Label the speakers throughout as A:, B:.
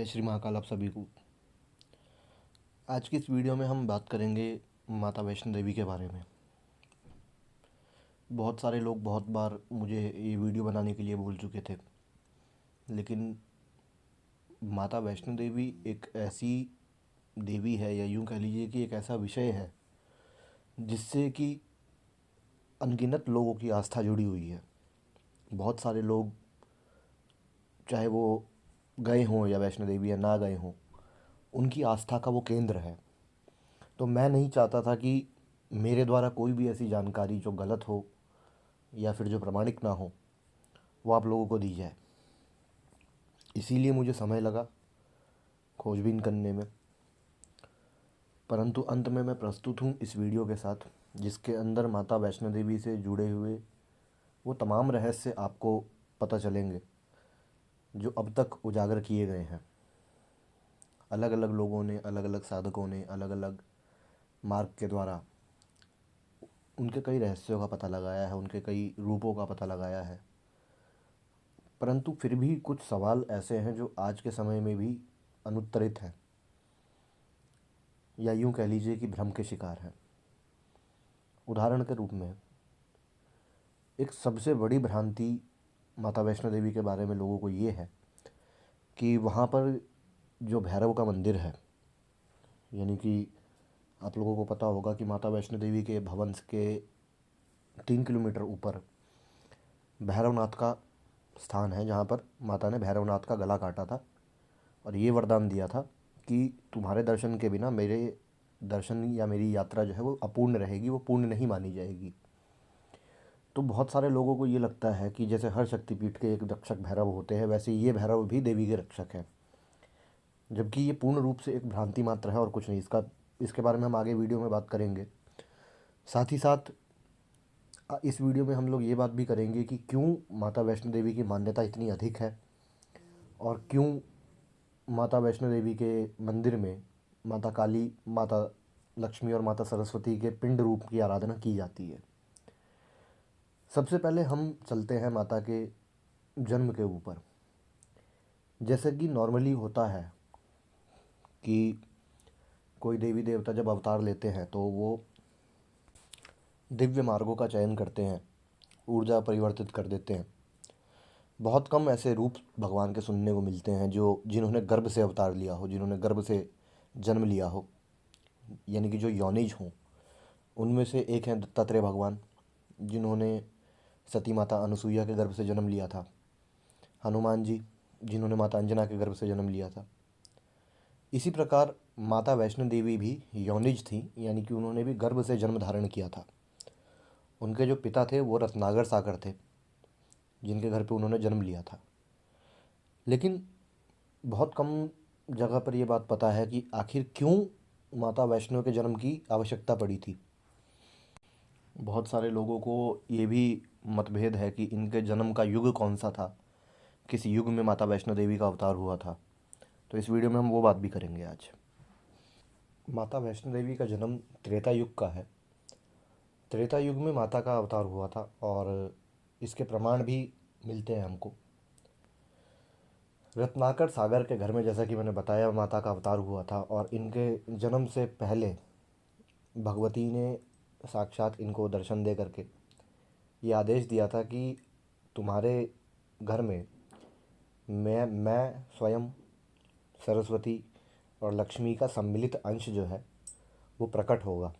A: जय श्री महाकाल आप सभी को। आज की इस वीडियो में हम बात करेंगे माता वैष्णो देवी के बारे में। बहुत सारे लोग बहुत बार मुझे ये वीडियो बनाने के लिए बोल चुके थे, लेकिन माता वैष्णो देवी एक ऐसी देवी है, या यूं कह लीजिए कि एक ऐसा विषय है जिससे कि अनगिनत लोगों की आस्था जुड़ी हुई है। बहुत सारे लोग, चाहे वो गए हों या वैष्णो देवी या ना गए हों, उनकी आस्था का वो केंद्र है। तो मैं नहीं चाहता था कि मेरे द्वारा कोई भी ऐसी जानकारी जो गलत हो या फिर जो प्रमाणिक ना हो, वो आप लोगों को दी जाए। इसीलिए मुझे समय लगा खोजबीन करने में, परंतु अंत में मैं प्रस्तुत हूँ इस वीडियो के साथ, जिसके अंदर माता वैष्णो देवी से जुड़े हुए वो तमाम रहस्य आपको पता चलेंगे जो अब तक उजागर किए गए हैं। अलग अलग लोगों ने, अलग अलग साधकों ने अलग अलग मार्ग के द्वारा उनके कई रहस्यों का पता लगाया है, उनके कई रूपों का पता लगाया है। परंतु फिर भी कुछ सवाल ऐसे हैं जो आज के समय में भी अनुत्तरित हैं, या यूं कह लीजिए कि भ्रम के शिकार हैं। उदाहरण के रूप में एक सबसे बड़ी भ्रांति माता वैष्णो देवी के बारे में लोगों को ये है कि वहाँ पर जो भैरव का मंदिर है, यानी कि आप लोगों को पता होगा कि माता वैष्णो देवी के भवन के 3 किलोमीटर ऊपर भैरवनाथ का स्थान है, जहाँ पर माता ने भैरवनाथ का गला काटा था और ये वरदान दिया था कि तुम्हारे दर्शन के बिना मेरे दर्शन या मेरी यात्रा जो है वो अपूर्ण रहेगी, वो पूर्ण नहीं मानी जाएगी। तो बहुत सारे लोगों को ये लगता है कि जैसे हर शक्तिपीठ के एक रक्षक भैरव होते हैं, वैसे ये भैरव भी देवी के रक्षक हैं, जबकि ये पूर्ण रूप से एक भ्रांति मात्र है और कुछ नहीं। इसके बारे में हम आगे वीडियो में बात करेंगे। साथ ही साथ इस वीडियो में हम लोग ये बात भी करेंगे कि क्यों माता वैष्णो देवी की मान्यता इतनी अधिक है और क्यों माता वैष्णो देवी के मंदिर में माता काली, माता लक्ष्मी और माता सरस्वती के पिंड रूप की आराधना की जाती है। सबसे पहले हम चलते हैं माता के जन्म के ऊपर। जैसे कि नॉर्मली होता है कि कोई देवी देवता जब अवतार लेते हैं तो वो दिव्य मार्गों का चयन करते हैं, ऊर्जा परिवर्तित कर देते हैं। बहुत कम ऐसे रूप भगवान के सुनने को मिलते हैं जो जिन्होंने गर्भ से अवतार लिया हो, जिन्होंने गर्भ से जन्म लिया हो, यानी कि जो योनिज हों। उनमें से एक हैं दत्तात्रेय भगवान, जिन्होंने सती माता अनसुईया के गर्भ से जन्म लिया था। हनुमान जी, जिन्होंने माता अंजना के गर्भ से जन्म लिया था। इसी प्रकार माता वैष्णो देवी भी योनिज थी, यानी कि उन्होंने भी गर्भ से जन्म धारण किया था। उनके जो पिता थे वो रत्नागर सागर थे, जिनके घर पे उन्होंने जन्म लिया था। लेकिन बहुत कम जगह पर ये बात पता है कि आखिर क्यों माता वैष्णो के जन्म की आवश्यकता पड़ी थी। बहुत सारे लोगों को ये भी मतभेद है कि इनके जन्म का युग कौन सा था, किस युग में माता वैष्णो देवी का अवतार हुआ था। तो इस वीडियो में हम वो बात भी करेंगे आज। माता वैष्णो देवी का जन्म त्रेता युग का है। त्रेता युग में माता का अवतार हुआ था और इसके प्रमाण भी मिलते हैं हमको। रत्नाकर सागर के घर में, जैसा कि मैंने बताया, माता का अवतार हुआ था और इनके जन्म से पहले भगवती ने साक्षात इनको दर्शन दे करके ये आदेश दिया था कि तुम्हारे घर में मैं स्वयं, सरस्वती और लक्ष्मी का सम्मिलित अंश जो है वो प्रकट होगा,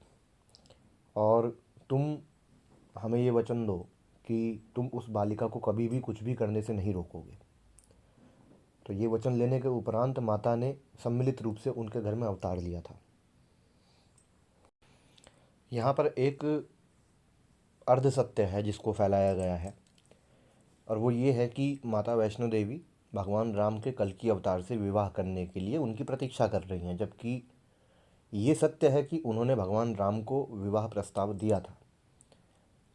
A: और तुम हमें ये वचन दो कि तुम उस बालिका को कभी भी कुछ भी करने से नहीं रोकोगे। तो ये वचन लेने के उपरांत माता ने सम्मिलित रूप से उनके घर में अवतार लिया था। यहाँ पर एक अर्ध सत्य है जिसको फैलाया गया है, और वो ये है कि माता वैष्णो देवी भगवान राम के कल्कि अवतार से विवाह करने के लिए उनकी प्रतीक्षा कर रही हैं, जबकि ये सत्य है कि उन्होंने भगवान राम को विवाह प्रस्ताव दिया था,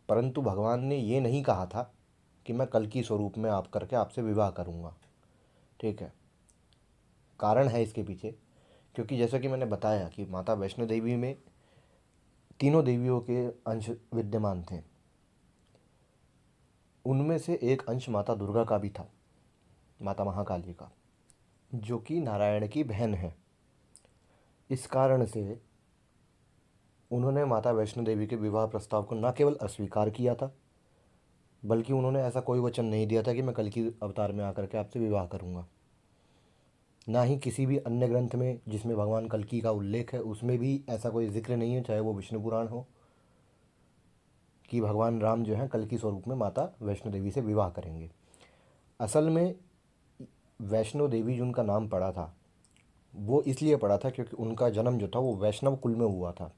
A: परंतु भगवान ने ये नहीं कहा था कि मैं कल्कि स्वरूप में आप करके आपसे विवाह करूँगा। ठीक है, कारण है इसके पीछे, क्योंकि जैसा कि मैंने बताया कि माता वैष्णो देवी में तीनों देवियों के अंश विद्यमान थे। उनमें से एक अंश माता दुर्गा का भी था, माता महाकाली का। जो कि नारायण की बहन है। इस कारण से उन्होंने माता वैष्णो देवी के विवाह प्रस्ताव को न केवल अस्वीकार किया था, बल्कि उन्होंने ऐसा कोई वचन नहीं दिया था कि मैं कल की अवतार में आकर के आपसे विवाह करूंगा। ना ही किसी भी अन्य ग्रंथ में जिसमें भगवान कल्की का उल्लेख है उसमें भी ऐसा कोई जिक्र नहीं है, चाहे वो विष्णु पुराण हो, कि भगवान राम जो है कल्की स्वरूप में माता वैष्णो देवी से विवाह करेंगे। असल में वैष्णो देवी जिनका नाम पड़ा था वो इसलिए पड़ा था क्योंकि उनका जन्म जो था वो वैष्णव कुल में हुआ था।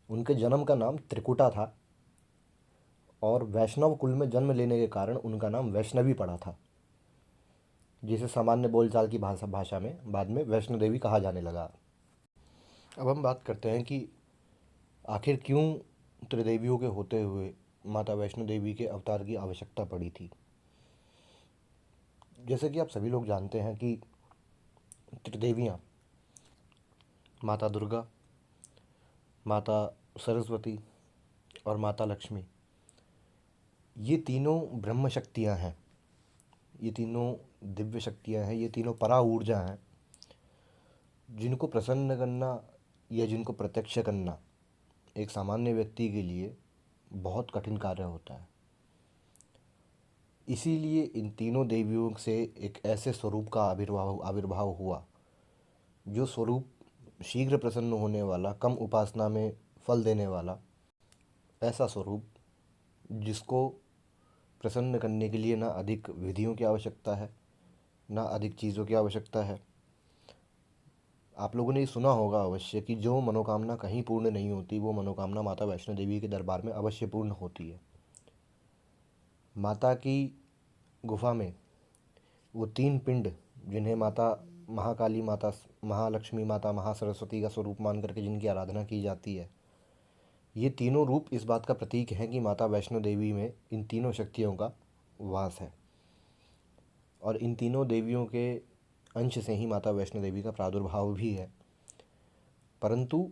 A: उनके जन्म का नाम त्रिकुटा था और वैष्णव कुल में जन्म लेने के कारण उनका नाम वैष्णवी पड़ा था, जिसे सामान्य बोलचाल की भाषा में बाद में वैष्णो देवी कहा जाने लगा। अब हम बात करते हैं कि आखिर क्यों त्रिदेवियों के होते हुए माता वैष्णो देवी के अवतार की आवश्यकता पड़ी थी। जैसे कि आप सभी लोग जानते हैं कि त्रिदेवियाँ माता दुर्गा, माता सरस्वती और माता लक्ष्मी, ये तीनों ब्रह्म शक्तियाँ हैं, ये तीनों दिव्य शक्तियाँ हैं, ये तीनों परा ऊर्जा हैं, जिनको प्रसन्न करना या जिनको प्रत्यक्ष करना एक सामान्य व्यक्ति के लिए बहुत कठिन कार्य होता है। इसीलिए इन तीनों देवियों से एक ऐसे स्वरूप का आविर्भाव आविर्भाव हुआ जो स्वरूप शीघ्र प्रसन्न होने वाला, कम उपासना में फल देने वाला, ऐसा स्वरूप जिसको प्रसन्न करने के लिए ना अधिक विधियों की आवश्यकता है, ना अधिक चीज़ों की आवश्यकता है। आप लोगों ने ये सुना होगा अवश्य कि जो मनोकामना कहीं पूर्ण नहीं होती वो मनोकामना माता वैष्णो देवी के दरबार में अवश्य पूर्ण होती है। माता की गुफा में वो तीन पिंड, जिन्हें माता महाकाली, माता महालक्ष्मी, माता महासरस्वती का स्वरूप मान करके जिनकी आराधना की जाती है, ये तीनों रूप इस बात का प्रतीक हैं कि माता वैष्णो देवी में इन तीनों शक्तियों का वास है और इन तीनों देवियों के अंश से ही माता वैष्णो देवी का प्रादुर्भाव भी है। परंतु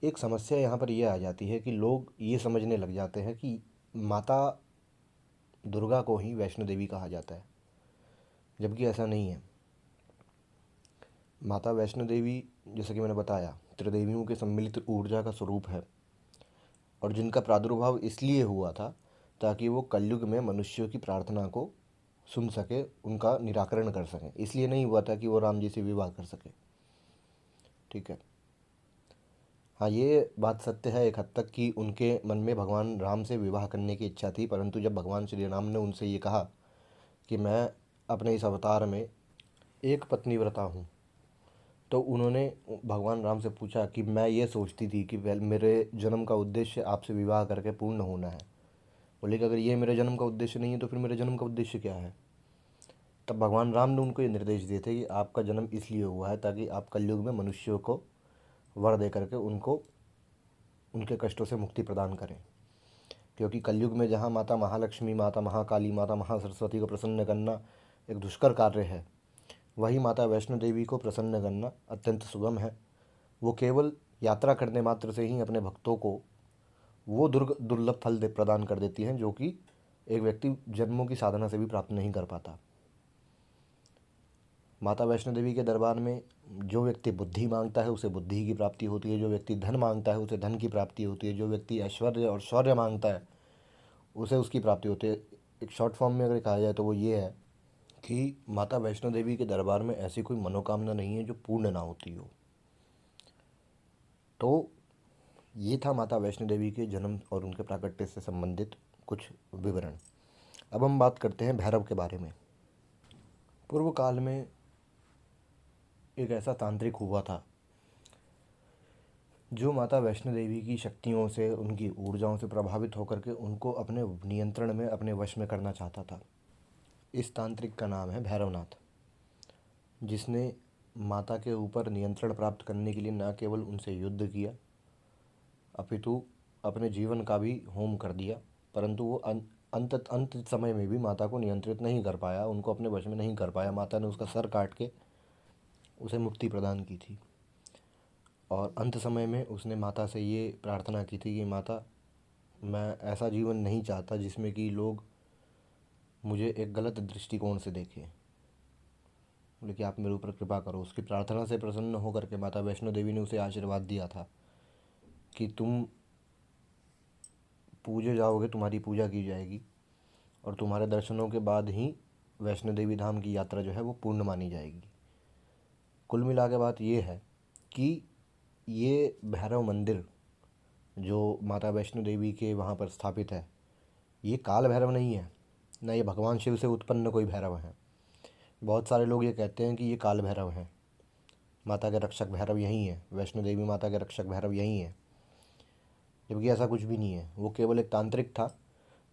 A: एक समस्या यहाँ पर यह आ जाती है कि लोग ये समझने लग जाते हैं कि माता दुर्गा को ही वैष्णो देवी कहा जाता है, जबकि ऐसा नहीं है। माता वैष्णो देवी, जैसे कि मैंने बताया, त्रिदेवियों के सम्मिलित ऊर्जा का स्वरूप है और जिनका प्रादुर्भाव इसलिए हुआ था ताकि वो कलयुग में मनुष्यों की प्रार्थना को सुन सके, उनका निराकरण कर सकें। इसलिए नहीं हुआ था कि वो राम जी से विवाह कर सके। ठीक है, हाँ, ये बात सत्य है एक हद तक कि उनके मन में भगवान राम से विवाह करने की इच्छा थी, परंतु जब भगवान श्री राम ने उनसे ये कहा कि मैं अपने इस अवतार में एक पत्नी व्रता हूँ, तो उन्होंने भगवान राम से पूछा कि मैं ये सोचती थी कि मेरे जन्म का उद्देश्य आपसे विवाह करके पूर्ण होना है। बोले कि अगर ये मेरे जन्म का उद्देश्य नहीं है तो फिर मेरे जन्म का उद्देश्य क्या है। तब भगवान राम ने उनको ये निर्देश दिए थे कि आपका जन्म इसलिए हुआ है ताकि आप कलयुग में मनुष्यों को वर दे करके उनको उनके कष्टों से मुक्ति प्रदान करें। क्योंकि कलयुग में जहाँ माता महालक्ष्मी, माता महाकाली, माता महासरस्वती को प्रसन्न करना एक दुष्कर कार्य है, वही माता वैष्णो देवी को प्रसन्न करना अत्यंत सुगम है। वो केवल यात्रा करने मात्र से ही अपने भक्तों को वो दुर्लभ फल प्रदान कर देती हैं जो कि एक व्यक्ति जन्मों की साधना से भी प्राप्त नहीं कर पाता। माता वैष्णो देवी के दरबार में जो व्यक्ति बुद्धि मांगता है उसे बुद्धि की प्राप्ति होती है, जो व्यक्ति धन मांगता है उसे धन की प्राप्ति होती है, जो व्यक्ति ऐश्वर्य और शौर्य मांगता है उसे उसकी प्राप्ति होती है। एक शॉर्ट फॉर्म में अगर कहा जाए तो वो ये है कि माता वैष्णो देवी के दरबार में ऐसी कोई मनोकामना नहीं है जो पूर्ण ना होती हो। तो ये था माता वैष्णो देवी के जन्म और उनके प्राकट्य से संबंधित कुछ विवरण। अब हम बात करते हैं भैरव के बारे में। पूर्व काल में एक ऐसा तांत्रिक हुआ था जो माता वैष्णो देवी की शक्तियों से, उनकी ऊर्जाओं से प्रभावित होकर के उनको अपने नियंत्रण में, अपने वश में करना चाहता था। इस तांत्रिक का नाम है भैरवनाथ, जिसने माता के ऊपर नियंत्रण प्राप्त करने के लिए न केवल उनसे युद्ध किया अपितु अपने जीवन का भी होम कर दिया, परंतु वो अंत समय में भी माता को नियंत्रित नहीं कर पाया, उनको अपने वश में नहीं कर पाया। माता ने उसका सर काट के उसे मुक्ति प्रदान की थी और अंत समय में उसने माता से ये प्रार्थना की थी कि माता, मैं ऐसा जीवन नहीं चाहता जिसमें कि लोग मुझे एक गलत दृष्टिकोण से देखें। बोले कि आप मेरे ऊपर कृपा करो। उसकी प्रार्थना से प्रसन्न होकर के माता वैष्णो देवी ने उसे आशीर्वाद दिया था कि तुम पूजे जाओगे, तुम्हारी पूजा की जाएगी और तुम्हारे दर्शनों के बाद ही वैष्णो देवी धाम की यात्रा जो है वो पूर्ण मानी जाएगी। कुल मिला के बात ये है कि ये भैरव मंदिर जो माता वैष्णो देवी के वहाँ पर स्थापित है, ये काल भैरव नहीं है, ना ये भगवान शिव से उत्पन्न कोई भैरव है। बहुत सारे लोग ये कहते हैं कि ये काल भैरव हैं, माता के रक्षक भैरव यही है, वैष्णो देवी माता के रक्षक भैरव यही है, जबकि ऐसा कुछ भी नहीं है। वो केवल एक तांत्रिक था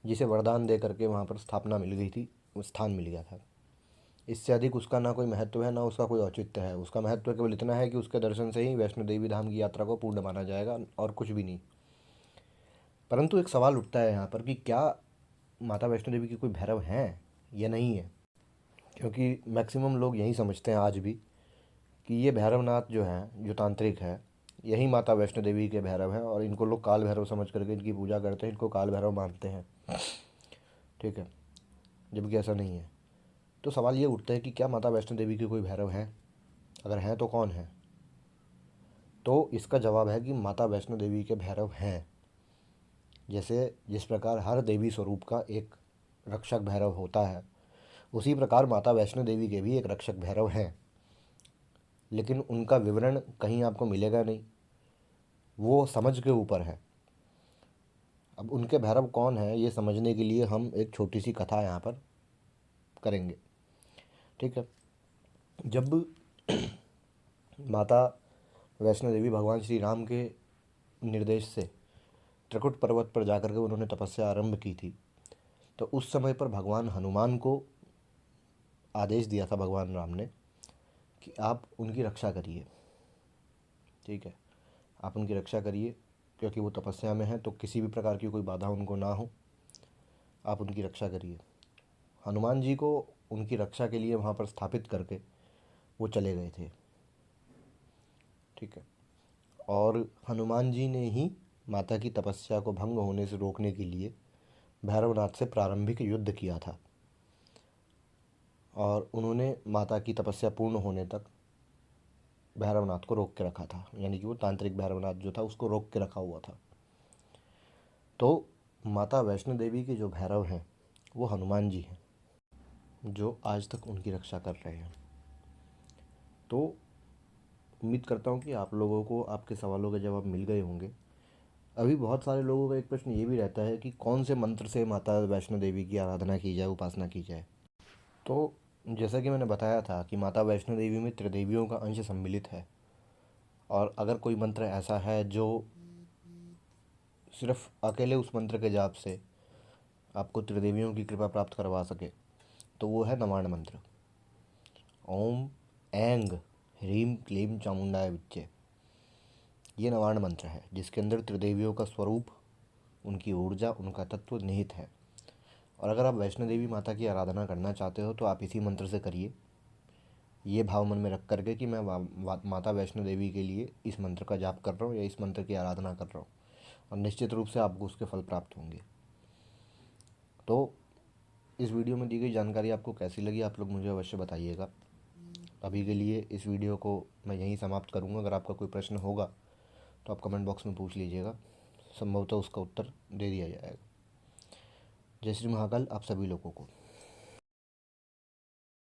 A: जिसे वरदान दे करके वहाँ पर स्थापना मिल गई थी, वो स्थान मिल गया था। इससे अधिक उसका ना कोई महत्व है, ना उसका कोई औचित्य है। उसका महत्व केवल इतना है कि उसके दर्शन से ही वैष्णो देवी धाम की यात्रा को पूर्ण माना जाएगा और कुछ भी नहीं। परंतु एक सवाल उठता है यहाँ पर कि क्या माता वैष्णो देवी की कोई भैरव हैं या नहीं है, क्योंकि मैक्सिमम लोग यही समझते हैं आज भी कि ये भैरवनाथ जो हैं, जो तांत्रिक है, यही माता वैष्णो देवी के भैरव हैं और इनको लोग काल भैरव समझ करके इनकी पूजा करते हैं, इनको काल भैरव मानते हैं। ठीक है, जबकि ऐसा नहीं है। तो सवाल ये उठता है कि क्या माता वैष्णो देवी के कोई भैरव हैं, अगर हैं तो कौन है। तो इसका जवाब है कि माता वैष्णो देवी के भैरव हैं। जैसे जिस प्रकार हर देवी स्वरूप का एक रक्षक भैरव होता है, उसी प्रकार माता वैष्णो देवी के भी एक रक्षक भैरव हैं, लेकिन उनका विवरण कहीं आपको मिलेगा नहीं, वो समझ के ऊपर है। अब उनके भैरव कौन है ये समझने के लिए हम एक छोटी सी कथा यहाँ पर करेंगे। ठीक है, जब माता वैष्णो देवी भगवान श्री राम के निर्देश से त्रिकुट पर्वत पर जाकर के उन्होंने तपस्या आरंभ की थी, तो उस समय पर भगवान हनुमान को आदेश दिया था भगवान राम ने कि आप उनकी रक्षा करिए। ठीक है, आप उनकी रक्षा करिए, क्योंकि वो तपस्या में है, तो किसी भी प्रकार की कोई बाधा उनको ना हो, आप उनकी रक्षा करिए। हनुमान जी को उनकी रक्षा के लिए वहाँ पर स्थापित करके वो चले गए थे। ठीक है, और हनुमान जी ने ही माता की तपस्या को भंग होने से रोकने के लिए भैरवनाथ से प्रारंभिक युद्ध किया था और उन्होंने माता की तपस्या पूर्ण होने तक भैरवनाथ को रोक के रखा था, यानी कि वो तांत्रिक भैरवनाथ जो था उसको रोक के रखा हुआ था। तो माता वैष्णो देवी के जो भैरव हैं वो हनुमान जी हैं, जो आज तक उनकी रक्षा कर रहे हैं। तो उम्मीद करता हूँ कि आप लोगों को आपके सवालों के जवाब मिल गए होंगे। अभी बहुत सारे लोगों का एक प्रश्न ये भी रहता है कि कौन से मंत्र से माता वैष्णो देवी की आराधना की जाए, उपासना की जाए। तो जैसा कि मैंने बताया था कि माता वैष्णो देवी में त्रिदेवियों का अंश सम्मिलित है, और अगर कोई मंत्र ऐसा है जो सिर्फ अकेले उस मंत्र के जाप से आपको त्रिदेवियों की कृपा प्राप्त करवा सके, तो वो है नवार्ण मंत्र। ओम ऐंग ह्रीम क्लीम चामुंडाय विच्चे, ये नवार्ण मंत्र है जिसके अंदर त्रिदेवियों का स्वरूप, उनकी ऊर्जा, उनका तत्व निहित है। और अगर आप वैष्णो देवी माता की आराधना करना चाहते हो तो आप इसी मंत्र से करिए, ये भाव मन में रख करके कि मैं माता वैष्णो देवी के लिए इस मंत्र का जाप कर रहा हूँ या इस मंत्र की आराधना कर रहा हूँ, और निश्चित रूप से आपको उसके फल प्राप्त होंगे। तो इस वीडियो में दी गई जानकारी आपको कैसी लगी, आप लोग मुझे अवश्य बताइएगा। अभी के लिए इस वीडियो को मैं यहीं समाप्त करूँगा। अगर आपका कोई प्रश्न होगा तो आप कमेंट बॉक्स में पूछ लीजिएगा, संभवतः उसका उत्तर दे दिया जाएगा। जय श्री महाकाल आप सभी लोगों को।